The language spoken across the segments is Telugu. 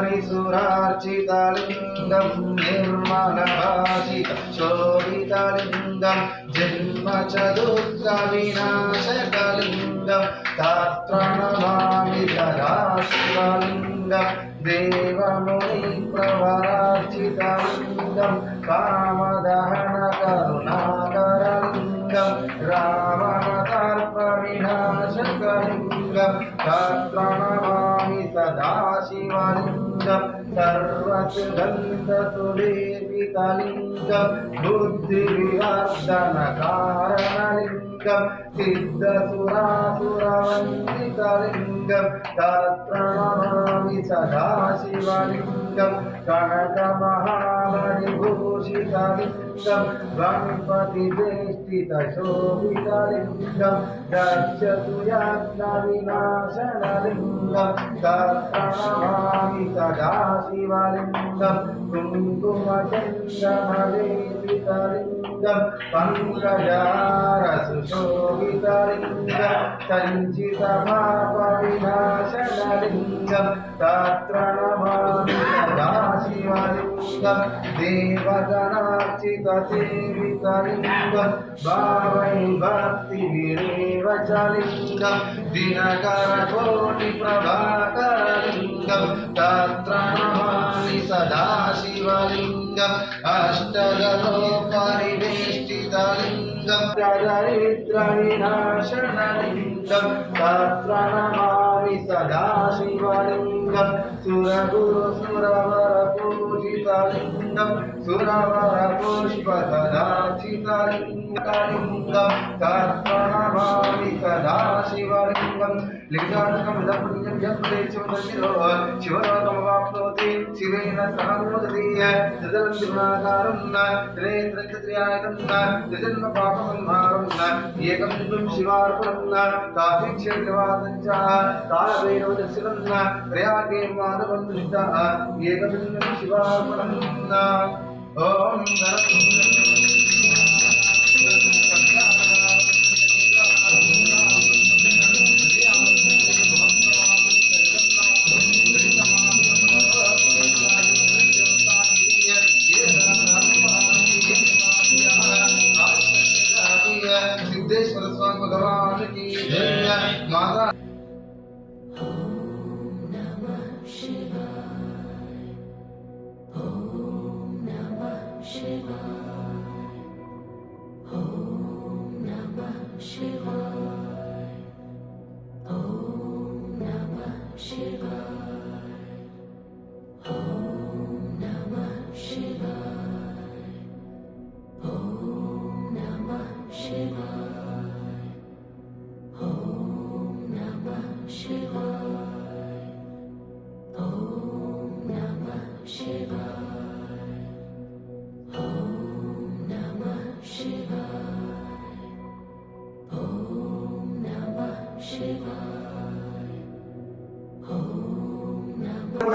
परिसुरार्चितलिङ्गं निर्मलभाषित शोभितलिङ्गं जन्मचतुर्विनाशकलिङ्गं तत्र नमामि सदा शिवलिङ्गं देवमुनिप्रवरार्चितलिङ्गं कामदहनकरुणाकरलिङ्गं रावणदर्पविनाशकलिङ्गं तत्र नमामि सदा शिवलिङ्गं सर्वसुगन्धसुलेपितलिङ्गं बुद्धिविवर्धनकारणलिङ्गं सिद्धसुरासुरवन्दितलिङ्गं तत्र नमामि सदा शिवलिङ्गं कनकमहामणिभूषितलिङ्गं गणपतिवेष्टितशोभितलिङ्गं गच्छतु यज्ञविनाशनलिङ्गं तत्र नमामि सदा शिवलिङ्गं कुङ्कुमचन्द्रमलेपितलिङ्गं पङ्कजारसुशोभितलिङ्गं सञ्चितपापविनाशनलिङ्गं तत्र नमामि सदा शिवलिङ्गं देवगणार्चितसेवितलिङ्गं भावै भक्तिभिरेव च लिङ्गं दिनकरकोटिप्रभाकरलिङ्गं तत्र नमामि सदा शिवलिङ्गम् अष्टदलोपरिवेष्टितलिङ्गं दरिद्रविनाशनलिङ्गं तत्र नमामि सदा शिवलिङ्गं सुरगुरुसुरवरपूजितलिङ्गं सुरवरपुष्पसदाचितलिङ्गं तत्र नमामि सदा शिवलिङ्गं लिङ्गात्मकं इदं जपदेशमन्दिरो शिवलोकमवाप्नोति शिवेन सह मोदति तदलं त्रिगुणाकारं त्रिनेत्रं त्रिजन्मपापसंहारं एकं दिव्यं शिवार्पणं काशीक्षेत्रवासं च कालभैरवदर्शनं प्रयागे माधवं दृष्टः एकदिव्यं शिवार्पणं ॐ सिद्धेश्वर स्वामी भगवान की जय माता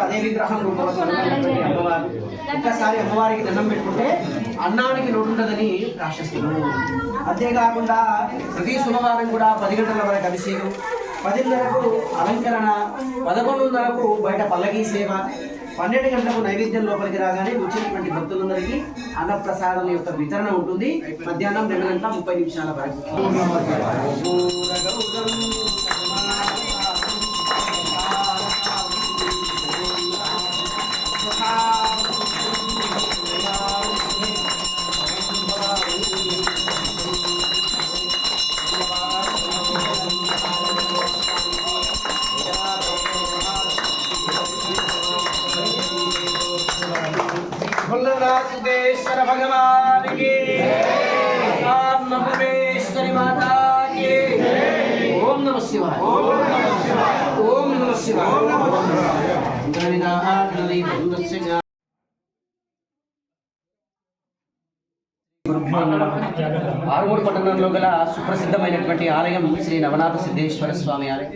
అదే విగ్రహం అమ్మవారు ఒక్కసారి అమ్మవారికి దండం పెట్టుకుంటే అన్నానికి లోటు ఉంటుందని ప్రార్థిస్తున్నాను. అంతేకాకుండా ప్రతి సోమవారం కూడా 10 గంటల వరకు అభిషేకం, 10:30కు అలంకరణ, 11:30కు బయట పల్లకీ సేవ, 12 గంటలకు నైవేద్యం లోపలికి రాగానే వచ్చినటువంటి భక్తులందరికీ అన్నప్రసాదం యొక్క వితరణ ఉంటుంది. మధ్యాహ్నం 2:30 వరకు. सिद्धेश्वर भगवान की अन्नपूर्णेश्वरी माता की ओम नमः शिवाय ओम नमः शिवाय ओम नमः शिवाय ఆరుమూరు పట్టణంలో గల సుప్రసిద్ధమైనటువంటి ఆలయం శ్రీ నవనాథ సిద్ధేశ్వర స్వామి ఆలయం.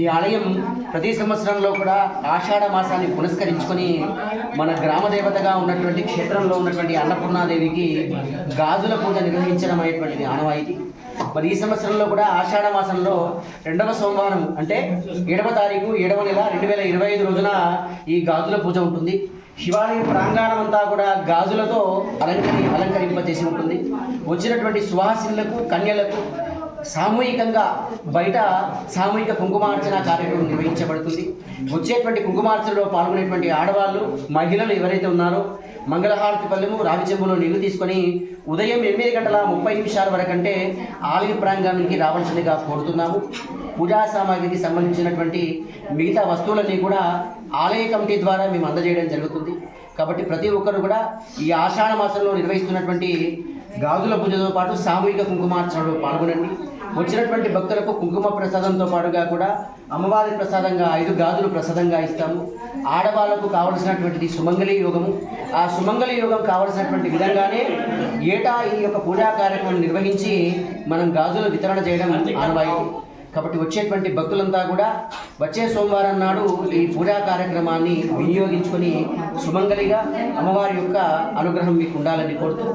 ఈ ఆలయం ప్రతి సంవత్సరంలో కూడా ఆషాఢ మాసాన్ని పురస్కరించుకొని మన గ్రామ దేవతగా ఉన్నటువంటి క్షేత్రంలో ఉన్నటువంటి అన్నపూర్ణాదేవికి గాజుల పూజ నిర్వహించడం అనేటువంటిది ఆనవాయితీ. మరి ఈ సంవత్సరంలో కూడా ఆషాఢ మాసంలో 2వ సోమవారం అంటే 7వ తారీఖు 7వ నెల 2025 రోజున ఈ గాజుల పూజ ఉంటుంది. శివాలయ ప్రాంగణం అంతా కూడా గాజులతో అలంకరింపజేసి ఉంటుంది. వచ్చినటువంటి సువాసినులకు కన్యలకు సామూహికంగా బయట సామూహిక కుంకుమార్చన కార్యక్రమం నిర్వహించబడుతుంది. వచ్చేటువంటి కుంకుమార్చనలో పాల్గొనేటువంటి ఆడవాళ్ళు మహిళలు ఎవరైతే ఉన్నారో మంగళహారతి పల్లెము రావి చెంబులో నీళ్లు తీసుకొని ఉదయం 8:30 వరకంటే ఆలయ ప్రాంగణానికి రావాల్సిందిగా కోరుతున్నాము. పూజా సామాగ్రికి సంబంధించినటువంటి మిగతా వస్తువులన్నీ కూడా ఆలయ కమిటీ ద్వారా మేము అందజేయడం జరుగుతుంది. కాబట్టి ప్రతి ఒక్కరు కూడా ఈ ఆషాఢ మాసంలో నిర్వహిస్తున్నటువంటి గాజుల పూజతో పాటు సామూహిక కుంకుమార్చనలో పాల్గొనండి. వచ్చినటువంటి భక్తులకు కుంకుమ ప్రసాదంతో పాటుగా కూడా అమ్మవారి ప్రసాదంగా 5 గాజులు ప్రసాదంగా ఇస్తాము. ఆడవాళ్లకు కావలసినటువంటిది సుమంగళి యోగము. ఆ సుమంగళి యోగం కావలసినటువంటి విధంగానే ఏటా ఈ యొక్క పూజా కార్యక్రమం నిర్వహించి మనం గాజుల వితరణ చేయడం ఆనవాయితీ. కాబట్టి వచ్చేటువంటి భక్తులంతా కూడా వచ్చే సోమవారం నాడు ఈ పూజా కార్యక్రమాన్ని వినియోగించుకొని సుమంగళిగా అమ్మవారి యొక్క అనుగ్రహం మీకు ఉండాలని కోరుతూ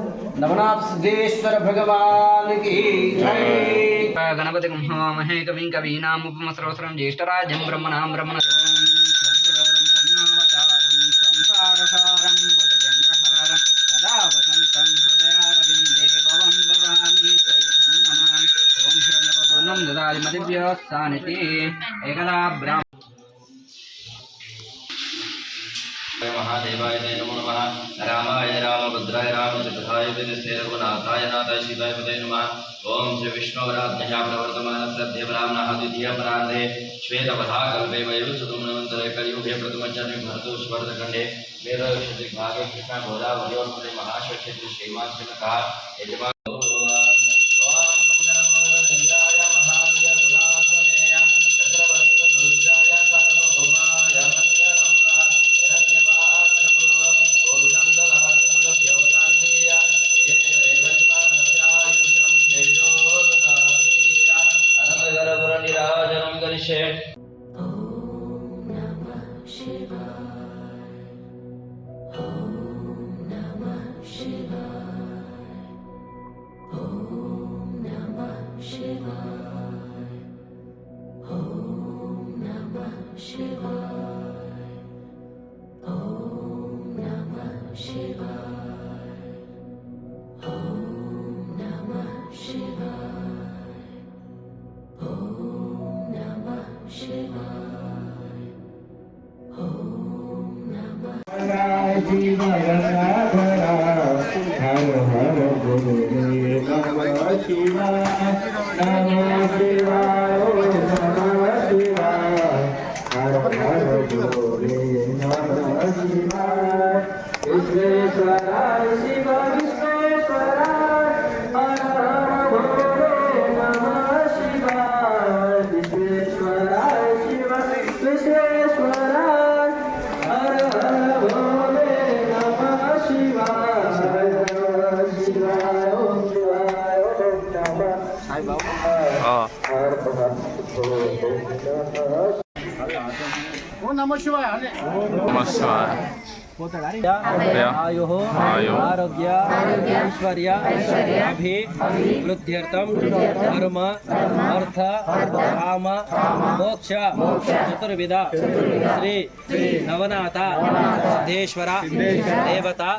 నవనాథ సిద్ధేశ్వర భగవానికి గణపతి మహామహే కవిం కవీనాముపమస్రవస్రం జ్యేష్ఠరాజం బ్రహ్మణాం బ్రహ్మణ एकदा ब्राह्मण महादेवाय नमो नमः रामाय रामभद्राय रामचन्द्राय वेदस्ते रघुनाथाय नाथाय शिवाय पदे नमः ओम श्री विष्णुवराध्याया प्रवर्तमानस्य देवरामनः द्वितीयपरार्धे श्वेतपथाकल्पे वयोसुतुमनन्तरे कलियुगे प्रथमजन्मे भरतोस्वर्धखण्डे वेदक्षेत्रभागे कृष्णगोदावर्योर्मध्ये महाश्वेक्षेत्रे श्रीमान् यजमान नमः शिवाय आयुः आरोग्य ऐश्वर्य अभिवृद्ध्यर्थं धर्म अर्थ काम मोक्ष चतुर्विध श्री नवनाथ सिद्धेश्वर देवता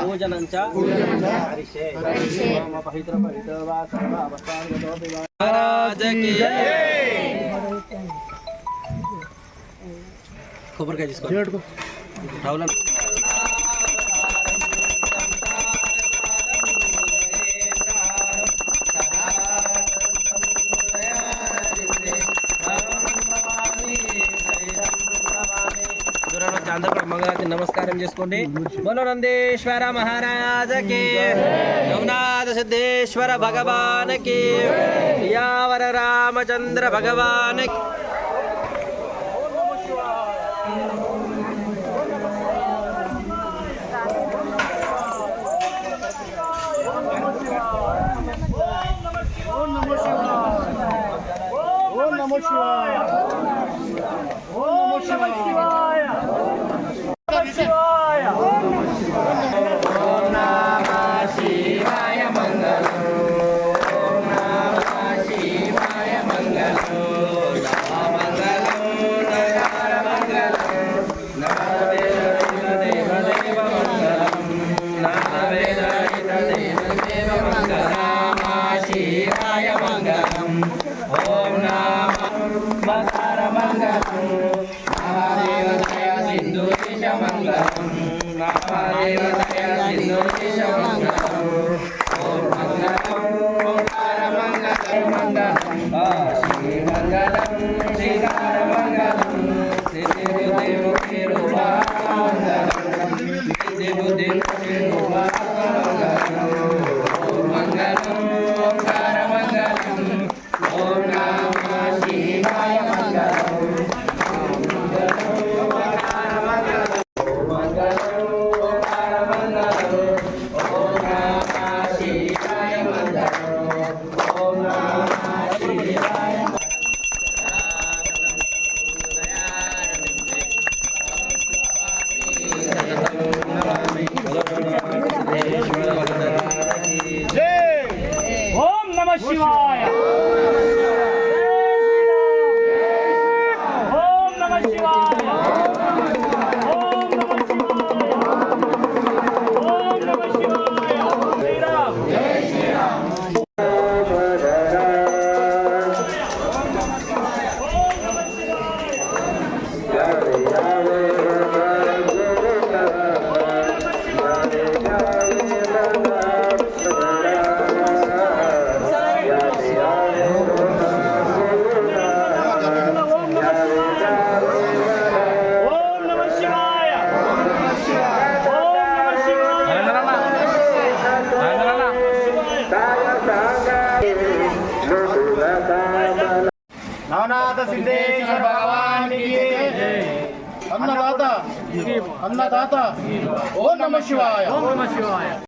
पूजनं च करिष्ये। पवित्र महाराज की కొబ్బరికాయ తీసుకో రావుల అందరూ మంగళారతి నమస్కారం చేసుకోండి. బోలో నందేశ్వర మహారాజ్ కి, నవనాథ సిద్ధేశ్వర భగవాన్ కి, యావర రామచంద్ర భగవాన్ కి. सिद्धेश्वर भगवान की जय। अन्नदाता ओम नमः शिवाय।